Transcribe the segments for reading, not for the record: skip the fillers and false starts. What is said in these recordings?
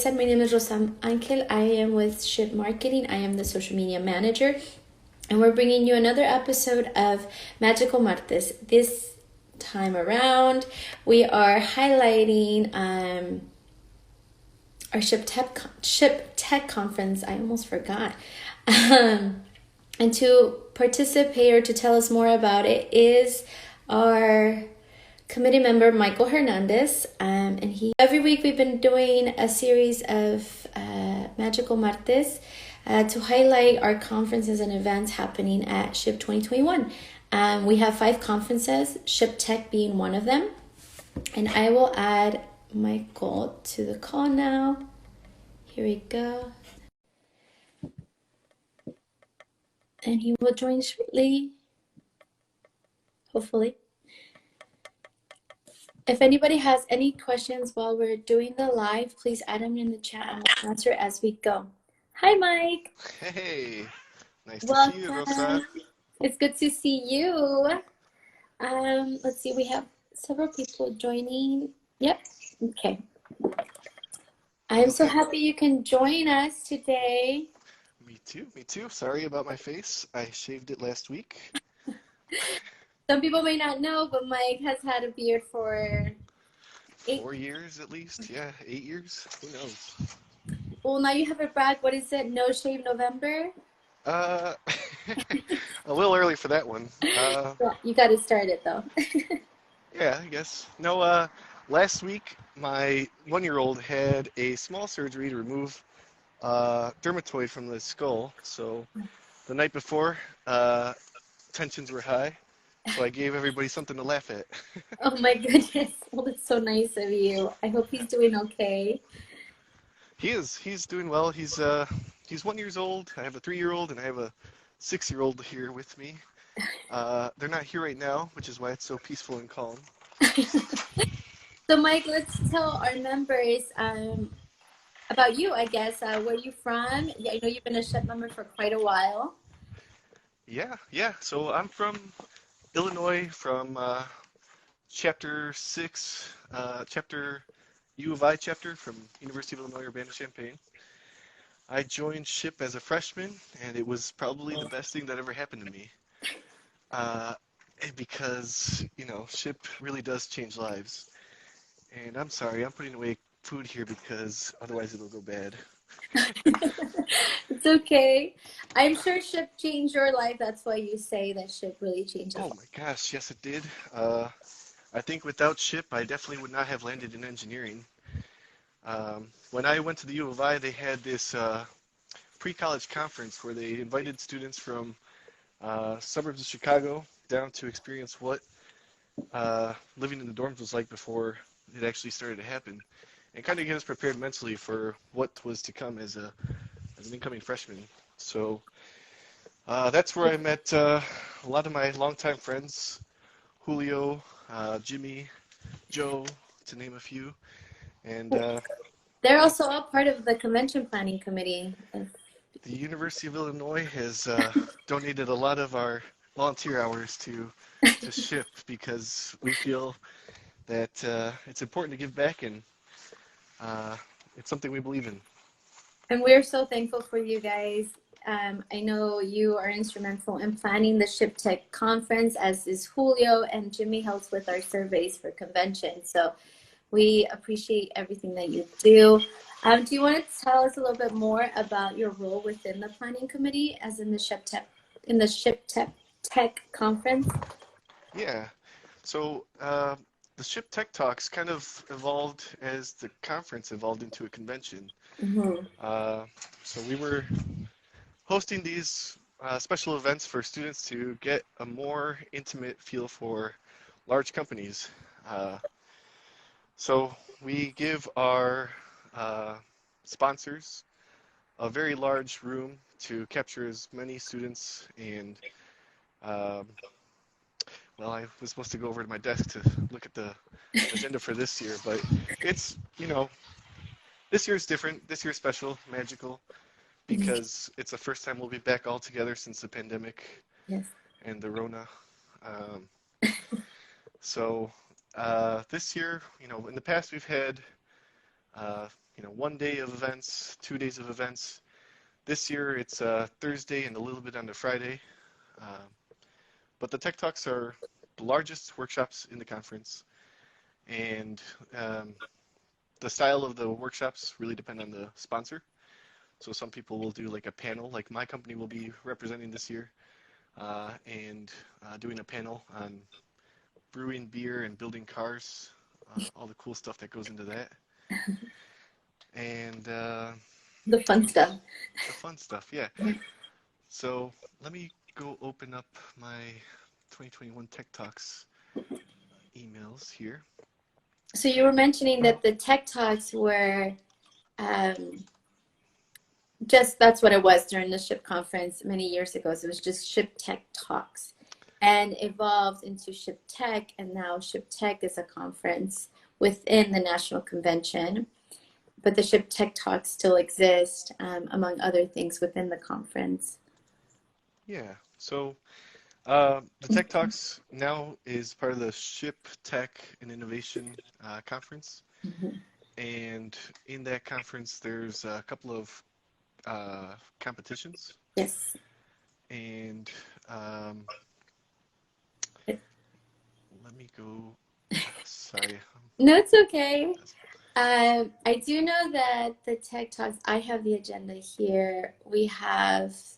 said, my name is Rosam Angel. I am with SHPE Marketing. I am the social media manager. And we're bringing you another episode of Magical Martes. This time around, we are highlighting our SHPETech Conference. I almost forgot. And to participate or to tell us more about it is our committee member, Michael Hernandez. And every week we've been doing a series of Magical Martes to highlight our conferences and events happening at SHPE 2021. We have 5 conferences, SHPETech being one of them. And I will add Michael to the call now. Here we go. And he will join shortly, hopefully. If anybody has any questions while we're doing the live, please add them in the chat and we'll answer as we go. Hi, Mike. Hey, nice to Welcome. see you, Rosa. It's good to see you. Let's see, we have several people joining. Yep, okay. I'm so happy you can join us today. Me too. Sorry about my face. I shaved it last week. Some people may not know, but Mike has had a beard for 4 years at least. Yeah, 8 years. Who knows? Well, now you have a brag. What is it? No Shave November? A little early for that one. Well, you got to start it though. Yeah, I guess. No, last week my 1-year-old had a small surgery to remove dermatoid from the skull. So the night before, tensions were high. So I gave everybody something to laugh at. Oh my goodness. Well, that's so nice of you. I hope he's doing okay. He is. He's doing well. He's 1 year old. I have a 3-year-old and I have a 6-year-old here with me. They're not here right now, which is why it's so peaceful and calm. So Mike, let's tell our members about you, I guess. Where are you from? Yeah, I know you've been a SHPE member for quite a while. Yeah. So I'm from Illinois, from Chapter 6, Chapter U of I chapter from University of Illinois Urbana-Champaign. I joined SHPE as a freshman, and it was probably the best thing that ever happened to me. Because, SHPE really does change lives. And I'm sorry, I'm putting away food here because otherwise it'll go bad. It's okay. I'm sure SHPE changed your life. That's why you say that SHPE really changed your life. Oh my gosh, yes it did. I think without SHPE, I definitely would not have landed in engineering. When I went to the U of I, they had this pre-college conference where they invited students from suburbs of Chicago down to experience what living in the dorms was like before it actually started to happen, and kind of get us prepared mentally for what was to come as an incoming freshman. So that's where I met a lot of my longtime friends, Julio, Jimmy, Joe, to name a few. And they're also all part of the convention planning committee. the University of Illinois has donated a lot of our volunteer hours to SHPE because we feel that it's important to give back, and it's something we believe in. And we're so thankful for you guys. I know you are instrumental in planning the SHPETech Conference, as is Julio, and Jimmy helps with our surveys for convention. So we appreciate everything that you do. Do you want to tell us a little bit more about your role within the planning committee as in the SHPETech Conference? Yeah. So the SHPETech Talks kind of evolved as the conference evolved into a convention. Mm-hmm. So we were hosting these special events for students to get a more intimate feel for large companies. So we give our sponsors a very large room to capture as many students, and well, I was supposed to go over to my desk to look at the agenda for this year, but it's, this year's different. This year's special, magical, because it's the first time we'll be back all together since the pandemic. Yes. And the Rona. So this year, in the past we've had one day of events, 2 days of events. This year it's Thursday and a little bit on the Friday. Uh, but the Tech Talks are the largest workshops in the conference, and the style of the workshops really depend on the sponsor. So some people will do like a panel, like my company will be representing this year, and doing a panel on brewing beer and building cars, all the cool stuff that goes into that. And The fun stuff. the fun stuff, yeah. So let me go open up my 2021 Tech Talks emails here. So you were mentioning that the Tech Talks were just, that's what it was during the SHPE conference many years ago. So it was just SHPETech Talks and evolved into SHPETech, and now SHPETech is a conference within the National Convention. But the SHPETech Talks still exist, among other things, within the conference. Yeah, so the Tech Talks now is part of the SHPETech and Innovation Conference. Mm-hmm. And in that conference, there's a couple of competitions. Yes. And let me go, sorry. No, it's okay. I do know that the Tech Talks, I have the agenda here.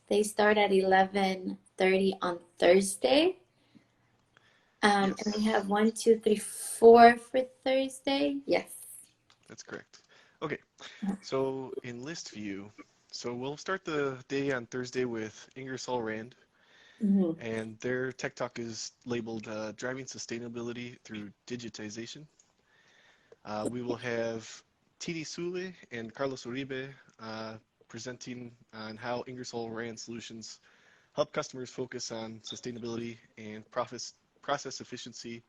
They start at 11:30 on Thursday. Yes. And we have 1, 2, 3, 4 for Thursday. Yes. That's correct. Okay, so in list view, so we'll start the day on Thursday with Ingersoll Rand, Mm-hmm. and their Tech Talk is labeled Driving Sustainability Through Digitization. We will have Titi Sule and Carlos Uribe presenting on how Ingersoll Rand solutions help customers focus on sustainability and process efficiency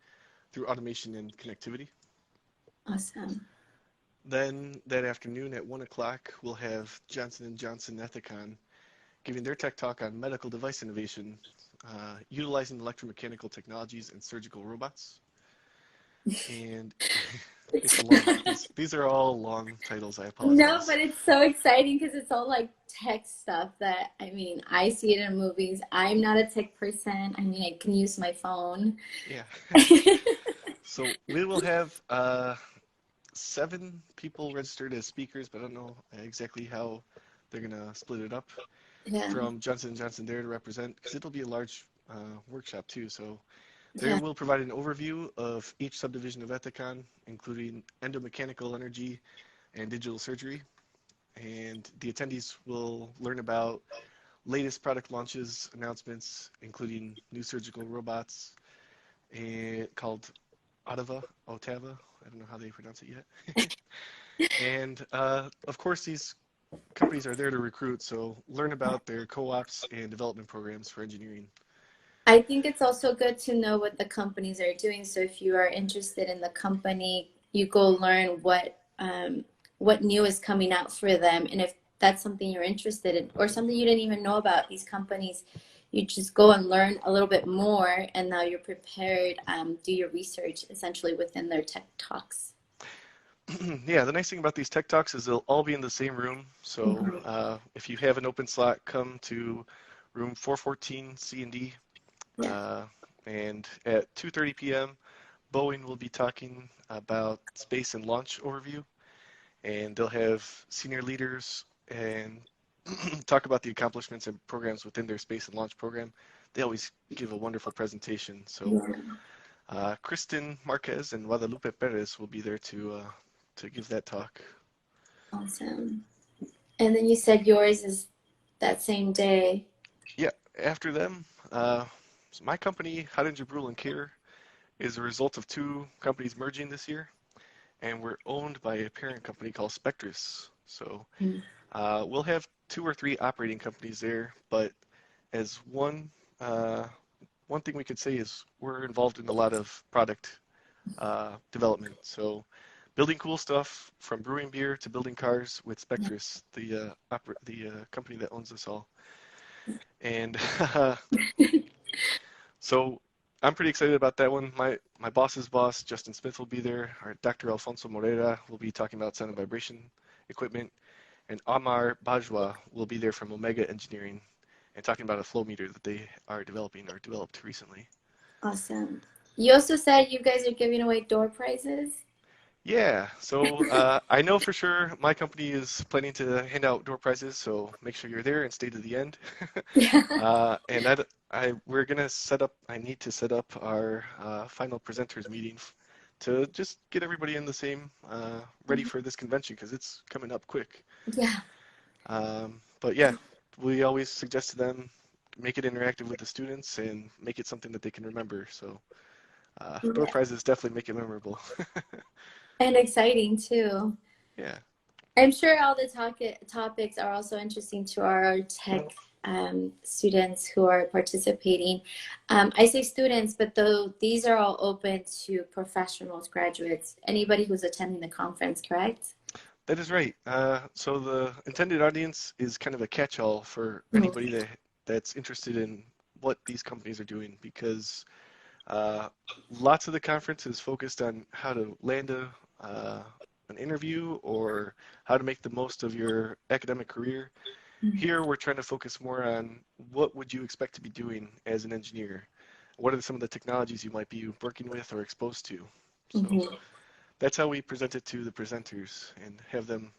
through automation and connectivity. Awesome. Then that afternoon at 1 o'clock, we'll have Johnson & Johnson Ethicon giving their tech talk on medical device innovation, utilizing electromechanical technologies and surgical robots. And it's a long, these are all long titles, I apologize. No, but it's so exciting because it's all like tech stuff that, I mean, I see it in movies. I'm not a tech person. I mean, I can use my phone. Yeah. So we will have 7 people registered as speakers, but I don't know exactly how they're going to split it up. Yeah. From Johnson & Johnson there to represent, because it'll be a large workshop too. So they will provide an overview of each subdivision of Ethicon, including endomechanical energy and digital surgery. And the attendees will learn about latest product launches, announcements, including new surgical robots called Otava. I don't know how they pronounce it yet. And of course, these companies are there to recruit, so learn about their co-ops and development programs for engineering. I think it's also good to know what the companies are doing. So if you are interested in the company, you go learn what new is coming out for them. And if that's something you're interested in or something you didn't even know about these companies, you just go and learn a little bit more, and now you're prepared, do your research essentially within their tech talks. Yeah, the nice thing about these tech talks is they'll all be in the same room. So if you have an open slot, come to room 414 C and D. And at 2:30 p.m., Boeing will be talking about space and launch overview, and they'll have senior leaders and talk about the accomplishments and programs within their space and launch program. They always give a wonderful presentation. So Kristen Marquez and Guadalupe Perez will be there to give that talk. Awesome. And then you said yours is that same day. Yeah, after them, so my company, Haringer Brule and Care, is a result of 2 companies merging this year, and we're owned by a parent company called Spectrus. So we'll have 2 or 3 operating companies there, but as one thing we could say is we're involved in a lot of product development. So building cool stuff from brewing beer to building cars with Spectrus, the company that owns us all. And so I'm pretty excited about that one. My boss's boss, Justin Smith, will be there. Our Dr. Alfonso Moreira will be talking about sound and vibration equipment, and Amar Bajwa will be there from Omega Engineering and talking about a flow meter that they are developing or developed recently. Awesome. You also said you guys are giving away door prizes. Yeah, so I know for sure my company is planning to hand out door prizes, so make sure you're there and stay to the end. Yeah. And we're gonna set up, I need to set up our final presenters meeting to just get everybody in the same, ready for this convention because it's coming up quick. Yeah. But yeah, we always suggest to them, make it interactive with the students and make it something that they can remember. So door Yeah. prizes definitely make it memorable. And exciting too. Yeah. I'm sure all the topics are also interesting to our tech students who are participating. I say students, but though these are all open to professionals, graduates, anybody who's attending the conference, correct? That is right. So the intended audience is kind of a catch-all for Mhm. anybody that's interested in what these companies are doing because uh, lots of the conference is focused on how to land an interview or how to make the most of your academic career. Here we're trying to focus more on what would you expect to be doing as an engineer? What are some of the technologies you might be working with or exposed to? So Mhm. that's how we present it to the presenters and have them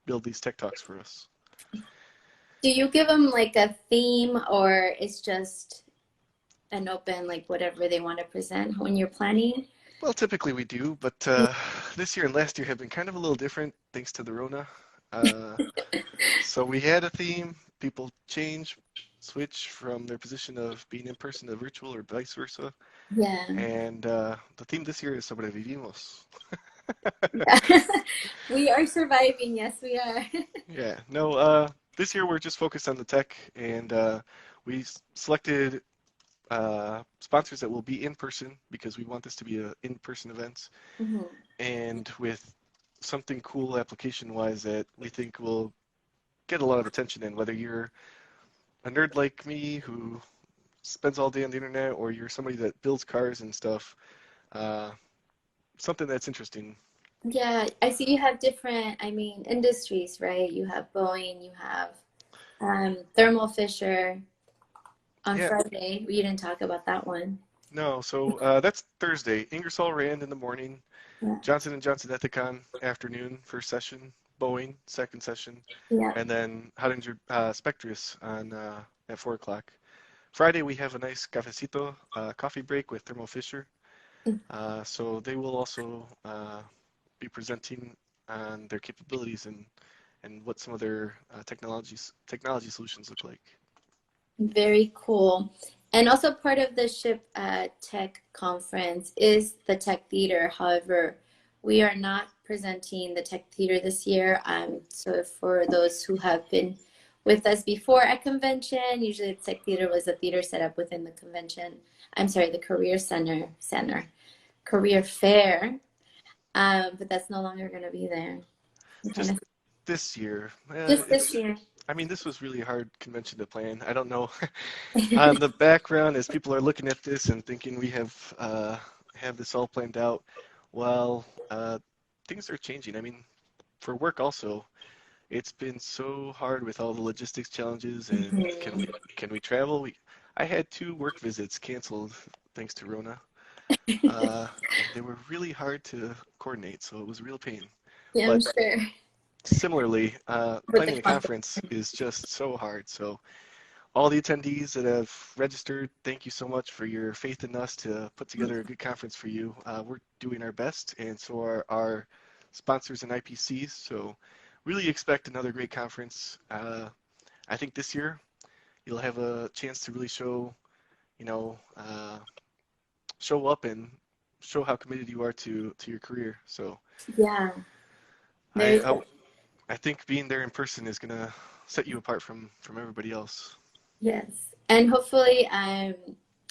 build these tech talks for us. Do you give them like a theme or it's just an open, like whatever they want to present when you're planning? Well, typically we do, but this year and last year have been kind of a little different thanks to the Rona. Uh, so we had a theme, people switch from their position of being in person to virtual or vice versa. Yeah. And the theme this year is Sobrevivimos. Yeah. We are surviving. Yes, we are. Yeah, no, this year we're just focused on the tech and we selected sponsors that will be in person because we want this to be an in-person event Mhm. and with something cool application-wise that we think will get a lot of attention in, whether you're a nerd like me who spends all day on the internet or you're somebody that builds cars and stuff, uh, something that's interesting. Yeah, I see you have different, I mean, industries, right? You have Boeing, you have Thermo Fisher on Yeah, Friday. We didn't talk about that one. no, so that's Thursday. Ingersoll Rand in the morning, Yeah. Johnson & Johnson Ethicon afternoon, first session, Boeing, second session, Yeah. and then Hottinger Spectrus on at 4 o'clock. Friday we have a nice cafecito coffee break with Thermo Fisher. So they will also be presenting on their capabilities and what some of their technology solutions look like. Very cool. And also part of the SHIP Tech Conference is the Tech Theater. However, we are not presenting the Tech Theater this year. So for those who have been with us before at convention, usually the Tech Theater was a theater set up within the convention. I'm sorry, the Career Fair. But that's no longer going to be there. I'm trying Just to this year, just this it's. year. I mean, this was really a hard convention to plan. I don't know. On the background, as people are looking at this and thinking we have this all planned out, well, things are changing. I mean, for work also, it's been so hard with all the logistics challenges and Mhm. can we travel? I had 2 work visits canceled thanks to Rona, and they were really hard to coordinate, so it was a real pain. Yeah, I'm But sure. similarly, With the planning a conference. conference is just so hard. So all the attendees that have registered, thank you so much for your faith in us to put together a good conference for you. We're doing our best, and so are our sponsors and IPCs. So really expect another great conference. I think this year you'll have a chance to really you know, uh, show up and show how committed you are to your career. So Yeah, I, very I cool. I think being there in person is gonna set you apart from everybody else. Yes. And hopefully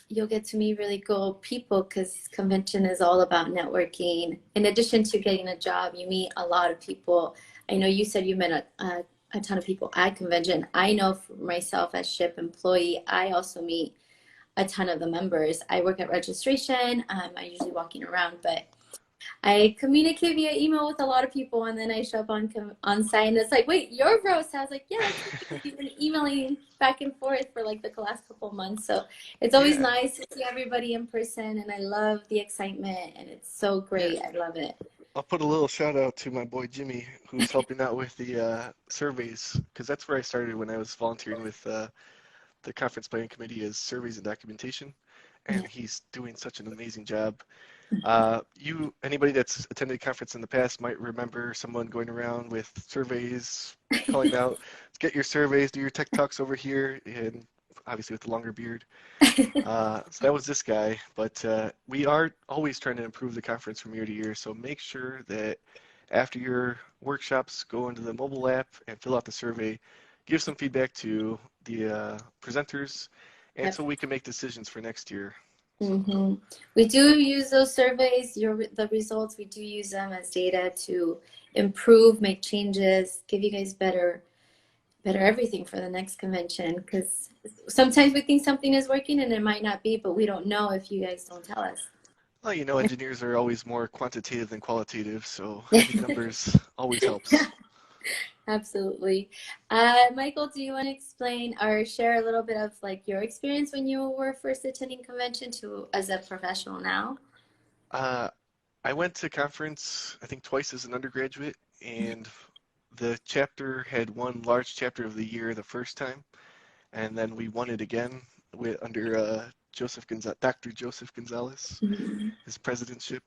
you'll get to meet really cool people because convention is all about networking. In addition to getting a job, you meet a lot of people. I know you said you met a ton of people at convention. I know for myself as SHIP employee, I also meet a ton of the members. I work at registration. I'm usually walking around, but I communicate via email with a lot of people, and then I show up on site, and it's like, wait, you're Rosa. I was like, yeah, that's me, because we've been emailing back and forth for like the last couple of months. So it's always Yeah, nice to see everybody in person, and I love the excitement, and it's so yeah. great. I love it. I'll put a little shout out to my boy Jimmy, who's helping out with the surveys, because that's where I started when I was volunteering with the conference planning committee as surveys and documentation, and Yeah. he's doing such an amazing job. Anybody that's attended a conference in the past might remember someone going around with surveys, calling out, get your surveys, do your tech talks over here, and obviously with the longer beard. So that was this guy, but we are always trying to improve the conference from year to year. So make sure that after your workshops, go into the mobile app and fill out the survey, give some feedback to the presenters, and Yep. so we can make decisions for next year. Mm-hmm. We do use those surveys, the results, we do use them as data to improve, make changes, give you guys better everything for the next convention, because sometimes we think something is working and it might not be, but we don't know if you guys don't tell us. Well, engineers are always more quantitative than qualitative, so having numbers always helps. Absolutely. Michael, do you want to explain or share a little bit of like your experience when you were first attending convention to as a professional now? Uh, I went to conference, I think twice as an undergraduate, and the chapter had one large chapter of the year the first time, and then we won it again under Dr. Joseph Gonzalez, Mhm. his presidentship,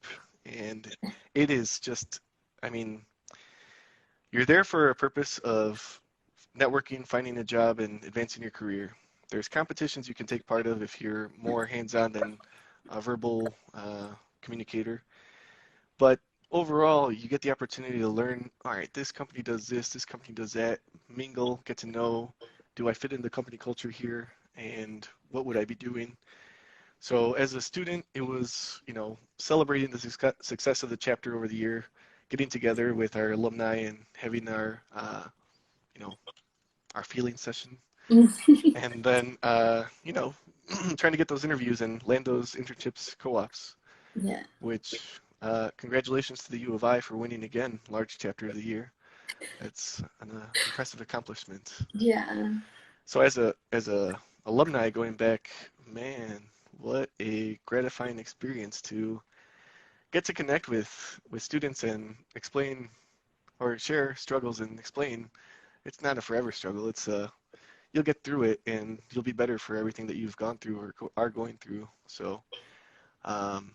and it is just, I mean, you're there for a purpose of networking, finding a job, and advancing your career. There's competitions you can take part of if you're more hands-on than a verbal communicator. But overall, you get the opportunity to learn, all right, this company does this company does that, mingle, get to know, do I fit in the company culture here, and what would I be doing? So as a student, it was, celebrating the success of the chapter over the year, getting together with our alumni and having you know, our feeling session, and then, trying to get those interviews and land those internships, co-ops, Yeah. which congratulations to the U of I for winning again, large chapter of the year. It's an impressive accomplishment. Yeah. So as a alumni going back, man, what a gratifying experience to get to connect with students and explain or share struggles and explain it's not a forever struggle. It's you'll get through it and you'll be better for everything that you've gone through or are going through. So um,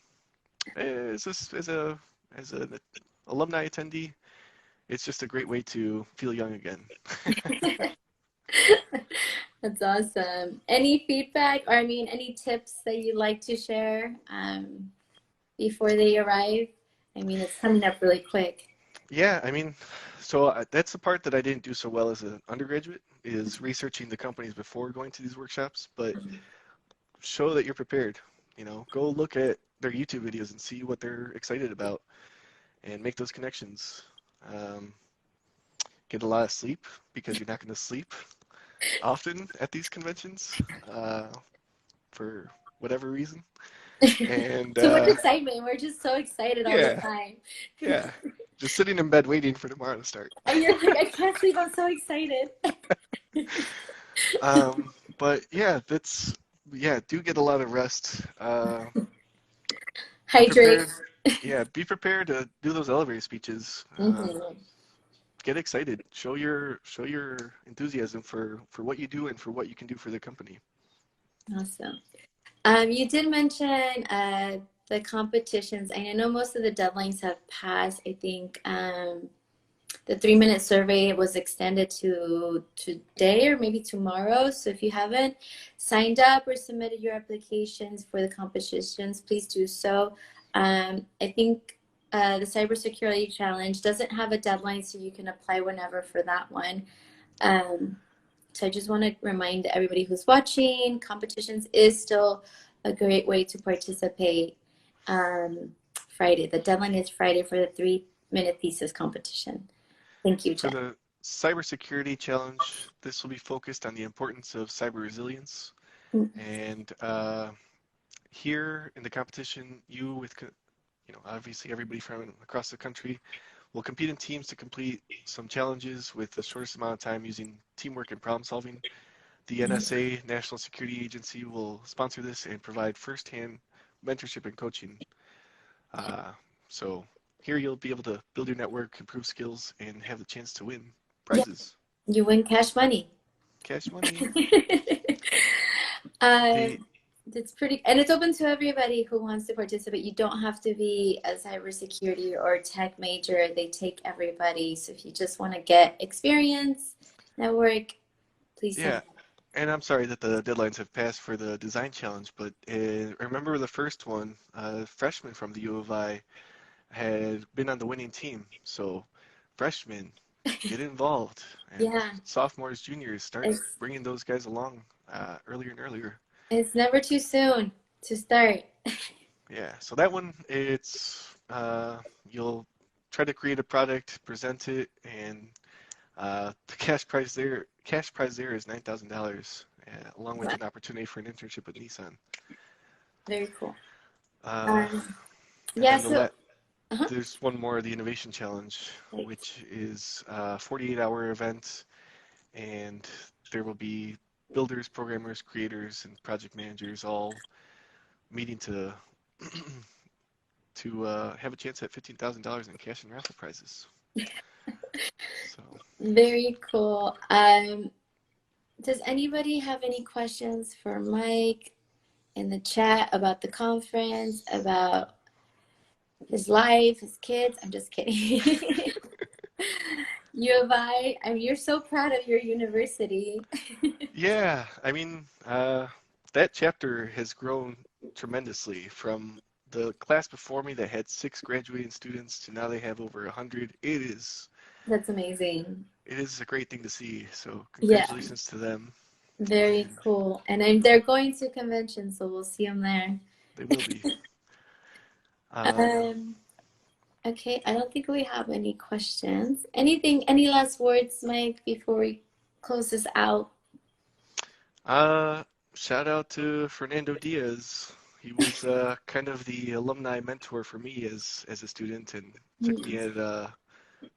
as an alumni attendee, it's just a great way to feel young again. That's awesome. Any feedback or I mean any tips that you'd like to share before they arrive? I mean, it's coming up really quick. Yeah, I mean, so that's the part that I didn't do so well as an undergraduate is researching the companies before going to these workshops, but show that you're prepared. Go look at their YouTube videos and see what they're excited about and make those connections. Um, get a lot of sleep because you're not going to sleep often at these conventions uh, for whatever reason. And Too much excitement. We're just so excited all the yeah, time. yeah, just sitting in bed waiting for tomorrow to start. And you're like, I can't sleep. I'm so excited. But yeah, do get a lot of rest. Be Hydrate. prepared. Yeah, be prepared to do those elevator speeches. Mm-hmm. Get excited. Show your enthusiasm for what you do and for what you can do for the company. Awesome. You did mention the competitions. I know most of the deadlines have passed. I think the 3-minute survey was extended to today or maybe tomorrow. So if you haven't signed up or submitted your applications for the competitions, please do so. I think the cybersecurity challenge doesn't have a deadline, so you can apply whenever for that one. So I just want to remind everybody who's watching, competitions is still a great way to participate. Friday, the deadline is Friday for the 3-minute thesis competition. Thank you, For Jen. the cybersecurity challenge, this will be focused on the importance of cyber resilience. Mm. And here in the competition, you obviously everybody from across the country will compete in teams to complete some challenges with the shortest amount of time using teamwork and problem solving. The NSA, National Security Agency, will sponsor this and provide firsthand mentorship and coaching. Uh, so here you'll be able to build your network, improve skills, and have the chance to win Yeah, prizes. you win cash money. Cash money. um, They, it's pretty, and it's open to everybody who wants to participate. You don't have to be a cybersecurity or tech major. They take everybody. So if you just want to get experience, network, please sign yeah, up. and I'm sorry that the deadlines have passed for the design challenge, but remember the first one, freshman from the U of I had been on the winning team. So freshmen, get involved, and Yeah, sophomores, juniors, start it's bringing those guys along earlier and earlier. it's never too soon to start. Yeah, so that one, you'll try to create a product, present it, and the cash prize there is $9,000, along with Wow, an opportunity for an internship with Nissan. very cool. Uh, Um, and yeah, then so uh-huh. there's one more, the Innovation Challenge, Like, which is a 48-hour event, and there will be builders, programmers, creators, and project managers all meeting to have a chance at $15,000 in cash and raffle prizes. So, very cool. Does anybody have any questions for Mike in the chat about the conference, about his life, his kids? I'm just kidding. U of I mean, you're so proud of your university. yeah, I mean, that chapter has grown tremendously from the class before me that had 6 graduating students to now they have over 100. That's amazing. It is a great thing to see. So Yeah, congratulations to them, very and cool. And they're going to convention, so we'll see them there. they will be. Um, Um, okay, I don't think we have any questions. Anything, any last words, Mike, before we close this out? uh, Shout out to Fernando Diaz. He was kind of the alumni mentor for me as a student, and took me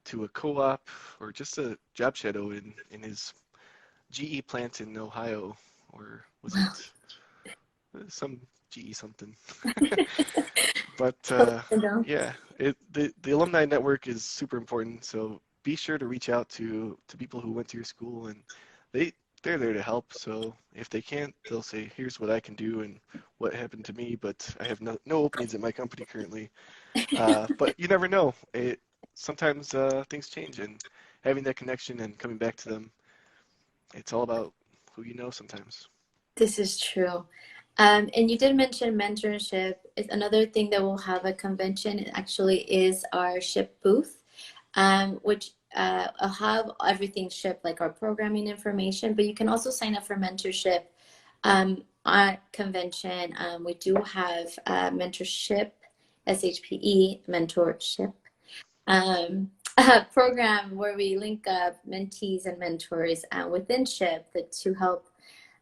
to a co-op or just a job shadow in his GE plant in Ohio, or was Wow. it some GE something? But No. yeah, the alumni network is super important. So be sure to reach out to people who went to your school, and they they're there to help. So if they can't, they'll say, "Here's what I can do and what happened to me." But I have no openings at my company currently. But you never know. Sometimes things change, and having that connection and coming back to them, it's all about who you know sometimes. This is true. And you did mention mentorship. Is another thing that will have a convention. It actually is our ship booth, which will have everything shipped, like our programming information. But you can also sign up for mentorship at convention. We do have mentorship, SHPE mentorship program where we link up mentees and mentors within SHIP to help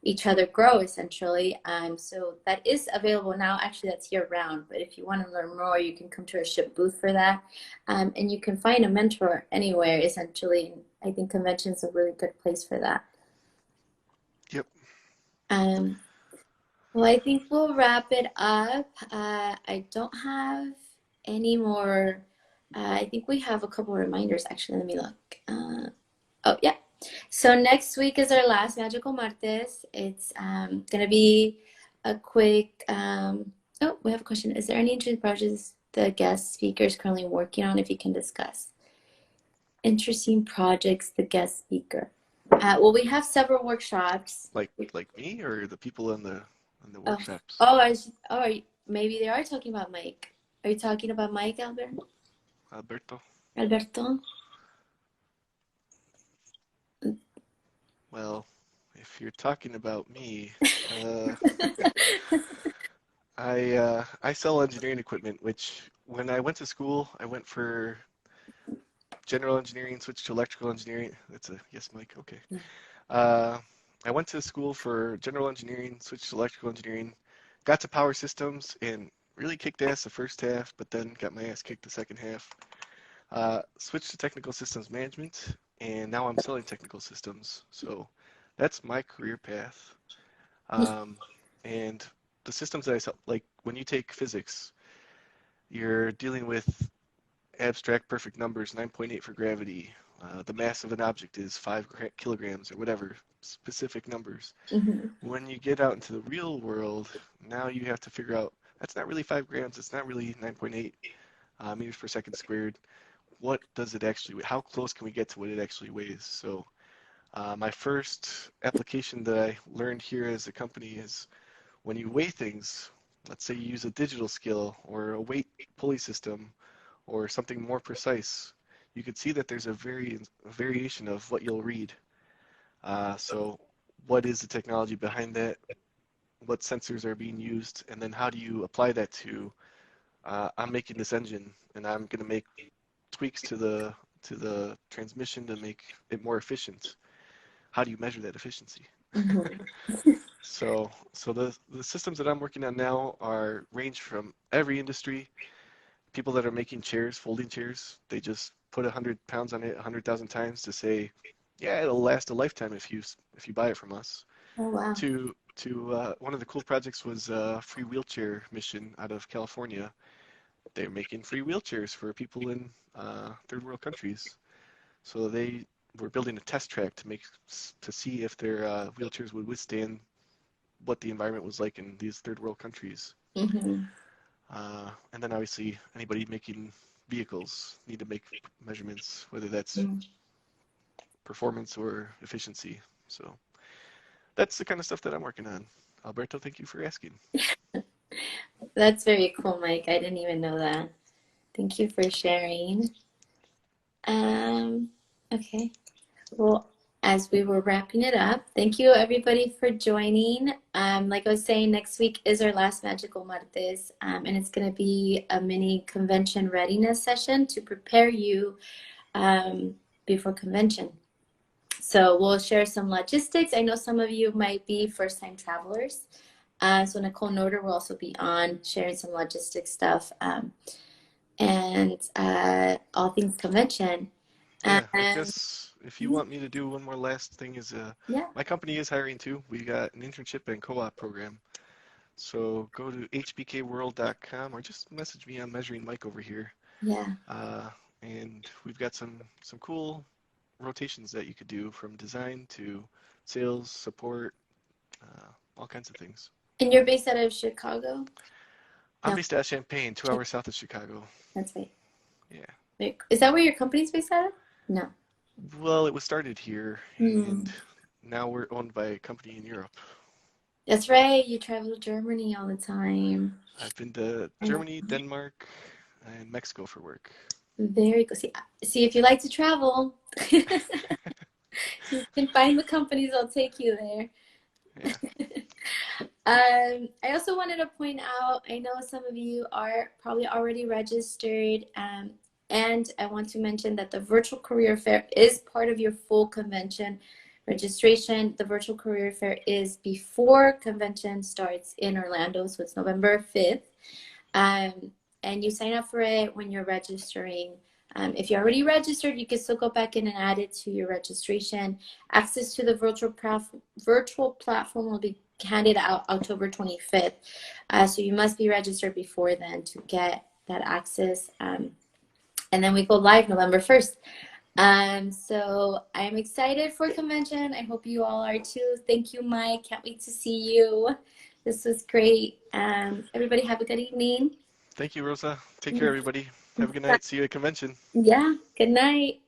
each other grow essentially. So that is available now. Actually, that's year round. But if you want to learn more, you can come to our SHIP booth for that. And you can find a mentor anywhere essentially. I think convention is a really good place for that. Yep. Um, well, I think we'll wrap it up. I don't have any more. I think we have a couple of reminders actually. Let me look. Oh, yeah. So next week is our last Magical Martes. It's going to be a quick. Oh, we have a question. Is there any interesting projects the guest speaker is currently working on? If you can discuss interesting projects, the guest speaker. Well, we have several workshops. Like me or the people in the Oh, workshops? maybe they are talking about Mike. Are you talking about Mike, Alberto. Alberto? Well, if you're talking about me, uh, I sell engineering equipment, which when I went to school, I went for general engineering, switched to electrical engineering. That's a yes, Mike. Okay. Uh, I went to school for general engineering, switched to electrical engineering, got to power systems, and really kicked ass the first half, but then got my ass kicked the second half. Switched to technical systems management, and now I'm selling technical systems. So that's my career path. Um, and the systems that I sell, like when you take physics, you're dealing with abstract perfect numbers, 9.8 for gravity. The mass of an object is 5 kilograms or whatever, specific numbers. Mm-hmm. When you get out into the real world, now you have to figure out that's not really 5 grams, it's not really 9.8 meters per second squared. What does it actually, how close can we get to what it actually weighs? So my first application that I learned here as a company is when you weigh things, let's say you use a digital scale or a weight pulley system or something more precise, you could see that there's a variation of what you'll read. So what is the technology behind that? What sensors are being used? And then how do you apply that to, I'm making this engine and I'm going to make tweaks to the transmission to make it more efficient. How do you measure that efficiency? Mm-hmm. So the systems that I'm working on now are range from every industry. People that are making chairs, folding chairs, they just put 100 pounds on it 100,000 times to say, yeah, it'll last a lifetime if you buy it from us. Oh, wow. To one of the cool projects was a free wheelchair mission out of California. They're making free wheelchairs for people in third world countries. So they were building a test track to see if their wheelchairs would withstand what the environment was like in these third world countries. Mm-hmm. And then obviously anybody making vehicles need to make measurements, whether that's performance or efficiency. So that's the kind of stuff that I'm working on. Alberto, thank you for asking. That's very cool, Mike. I didn't even know that. Thank you for sharing. Okay. Well, as we were wrapping it up, thank you everybody for joining. Like I was saying, next week is our last Magical Martes, and it's going to be a mini convention readiness session to prepare you before convention. So we'll share some logistics. I know some of you might be first-time travelers. So Nicole Norder will also be on sharing some logistics stuff and all things convention. Yeah, I guess if you want me to do one more last thing is yeah. my company is hiring too. We got an internship and co-op program. So go to hbkworld.com or just message me on Measuring Mike over here. Yeah. And we've got some cool rotations that you could do from design to sales, support, all kinds of things. And you're based out of Chicago? I'm based out of Champaign, 2 hours south of Chicago. That's right. Yeah. Is that where your company's based out of? No. Well, it was started here, and now we're owned by a company in Europe. That's right. You travel to Germany all the time. I've been to Germany, Denmark, and Mexico for work. Very good. See if you like to travel, you can find the companies that'll take you there. Yeah. I also wanted to point out, I know some of you are probably already registered, and I want to mention that the virtual career fair is part of your full convention registration. The virtual career fair is before convention starts in Orlando, so it's November 5th. And you sign up for it when you're registering. If you're already registered, you can still go back in and add it to your registration. Access to the virtual platform will be handed out October 25th. So you must be registered before then to get that access. And then we go live November 1st. So I'm excited for convention. I hope you all are too. Thank you, Mike. Can't wait to see you. This was great. Everybody have a good evening. Thank you, Rosa. Take care, everybody. Have a good night. See you at convention. Yeah, good night.